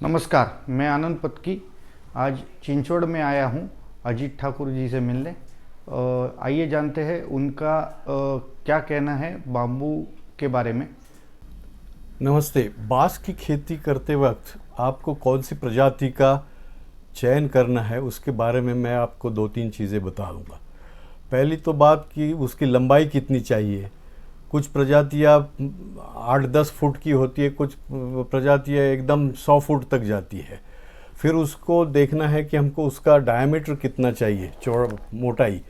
नमस्कार, मैं आनंद पत्की आज चिंचोड़ में आया हूँ अजीत ठाकुर जी से मिलने। आइए जानते हैं उनका क्या कहना है बाम्बू के बारे में। नमस्ते। बांस की खेती करते वक्त आपको कौन सी प्रजाति का चयन करना है उसके बारे में मैं आपको दो तीन चीज़ें बता दूंगा। पहली तो बात कि उसकी लंबाई कितनी चाहिए। कुछ प्रजातियां 8-10 फुट की होती है, कुछ प्रजातियां एकदम 100 फुट तक जाती है। फिर उसको देखना है कि हमको उसका डायमीटर कितना चाहिए, मोटाई।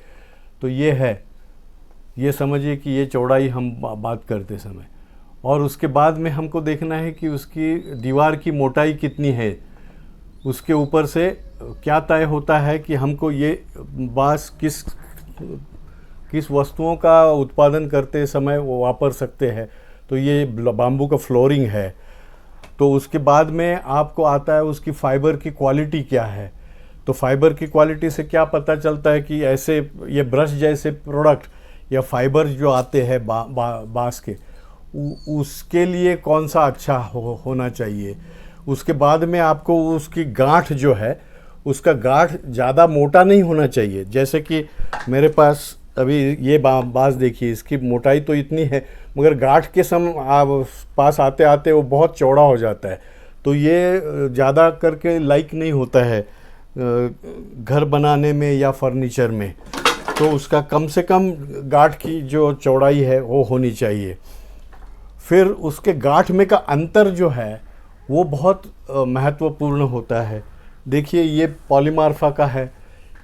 तो ये समझिए कि ये चौड़ाई हम बात करते समय। और उसके बाद में हमको देखना है कि उसकी दीवार की मोटाई कितनी है। उसके ऊपर से क्या तय होता है कि हमको ये बांस किस वस्तुओं का उत्पादन करते समय वो वापर सकते हैं। तो ये बाम्बू का फ्लोरिंग है। तो उसके बाद में आपको आता है उसकी फाइबर की क्वालिटी क्या है। तो फाइबर की क्वालिटी से क्या पता चलता है कि ऐसे ये ब्रश जैसे प्रोडक्ट या फाइबर जो आते हैं बांस के, उसके लिए कौन सा अच्छा होना चाहिए। उसके बाद में आपको उसकी गांठ जो है, उसका गांठ ज़्यादा मोटा नहीं होना चाहिए। जैसे कि मेरे पास अभी ये बांस देखिए, इसकी मोटाई तो इतनी है मगर गांठ के पास आते आते वो बहुत चौड़ा हो जाता है। तो ये ज़्यादा करके लाइक नहीं होता है घर बनाने में या फर्नीचर में। तो उसका कम से कम गांठ की जो चौड़ाई है वो होनी चाहिए। फिर उसके गांठ में का अंतर जो है वो बहुत महत्वपूर्ण होता है। देखिए ये पॉलीमार्फा का है,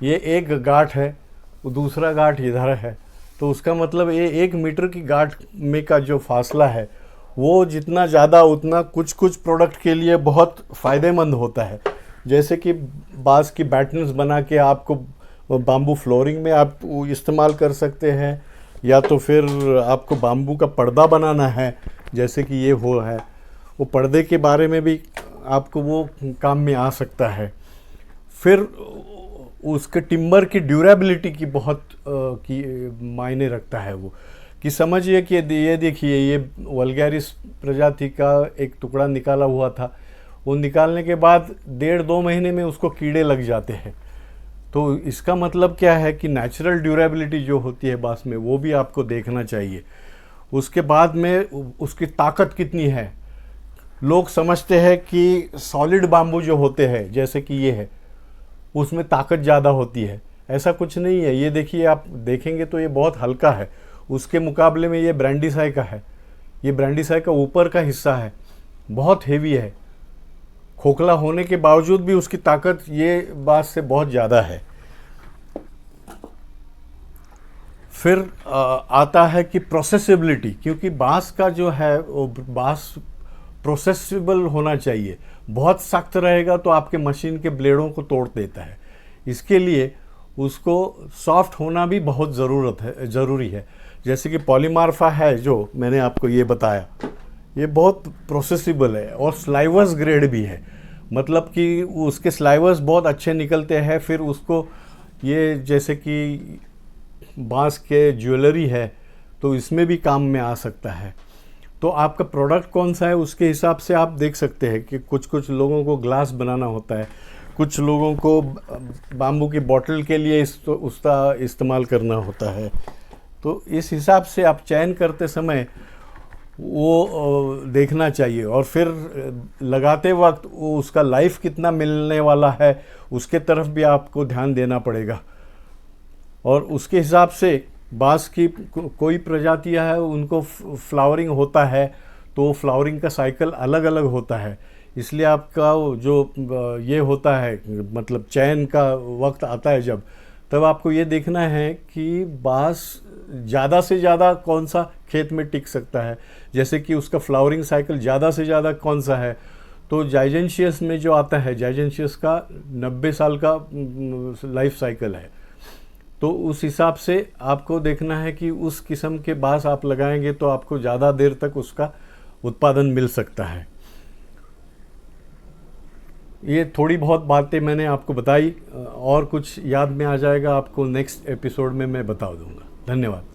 ये एक गांठ है, दूसरा गांठ इधर है। तो उसका मतलब ये 1 मीटर की गांठ में का जो फासला है वो जितना ज़्यादा उतना कुछ कुछ प्रोडक्ट के लिए बहुत फ़ायदेमंद होता है। जैसे कि बांस की बैटन्स बना के आपको बाम्बू फ्लोरिंग में आप इस्तेमाल कर सकते हैं, या तो फिर आपको बाम्बू का पर्दा बनाना है जैसे कि ये हो है, वो पर्दे के बारे में भी आपको वो काम में आ सकता है। फिर उसके टिम्बर की ड्यूरेबिलिटी की बहुत की मायने रखता है वो, कि समझिए कि ये देखिए ये वल्गैरिस प्रजाति का एक टुकड़ा निकाला हुआ था। वो निकालने के बाद 1.5-2 महीने में उसको कीड़े लग जाते हैं। तो इसका मतलब क्या है कि नेचुरल ड्यूरेबिलिटी जो होती है बांस में वो भी आपको देखना चाहिए। उसके बाद में उसकी ताकत कितनी है। लोग समझते हैं कि सॉलिड बाम्बू जो होते हैं जैसे कि ये है उसमें ताकत ज़्यादा होती है। ऐसा कुछ नहीं है। ये देखिए, आप देखेंगे तो ये बहुत हल्का है। उसके मुकाबले में ये ब्रांडीसाई का है, ये ब्रांडीसाई का ऊपर का हिस्सा है, बहुत हेवी है। खोखला होने के बावजूद भी उसकी ताकत ये बांस से बहुत ज़्यादा है। फिर आता है कि प्रोसेसिबिलिटी, क्योंकि बांस का जो है वो बांस प्रोसेसिबल होना चाहिए। बहुत सख्त रहेगा तो आपके मशीन के ब्लेडों को तोड़ देता है। इसके लिए उसको सॉफ्ट होना भी बहुत ज़रूरी है। जैसे कि पॉलीमार्फा है जो मैंने आपको ये बताया, ये बहुत प्रोसेसिबल है और स्लाइवर्स ग्रेड भी है। मतलब कि उसके स्लाइवर्स बहुत अच्छे निकलते हैं। फिर उसको ये जैसे कि बांस के ज्वेलरी है तो इसमें भी काम में आ सकता है। तो आपका प्रोडक्ट कौन सा है उसके हिसाब से आप देख सकते हैं कि कुछ लोगों को ग्लास बनाना होता है, कुछ लोगों को बाम्बू की बोतल के लिए उसका इस्तेमाल करना होता है। तो इस हिसाब से आप चयन करते समय वो देखना चाहिए। और फिर लगाते वक्त वो उसका लाइफ कितना मिलने वाला है उसके तरफ भी आपको ध्यान देना पड़ेगा। और उसके हिसाब से बांस की कोई प्रजातियां है उनको फ्लावरिंग होता है तो फ्लावरिंग का साइकिल अलग अलग होता है। इसलिए आपका जो ये होता है मतलब चयन का वक्त आता है जब, तब आपको ये देखना है कि बांस ज़्यादा से ज़्यादा कौन सा खेत में टिक सकता है। जैसे कि उसका फ्लावरिंग साइकिल ज़्यादा से ज़्यादा कौन सा है। तो जाइजेंशियस में जो आता है, जाइजेंशियस का 90 साल का लाइफ साइकिल है। तो उस हिसाब से आपको देखना है कि उस किस्म के बांस आप लगाएंगे तो आपको ज़्यादा देर तक उसका उत्पादन मिल सकता है। ये थोड़ी बहुत बातें मैंने आपको बताई, और कुछ याद में आ जाएगा आपको नेक्स्ट एपिसोड में मैं बता दूंगा। धन्यवाद।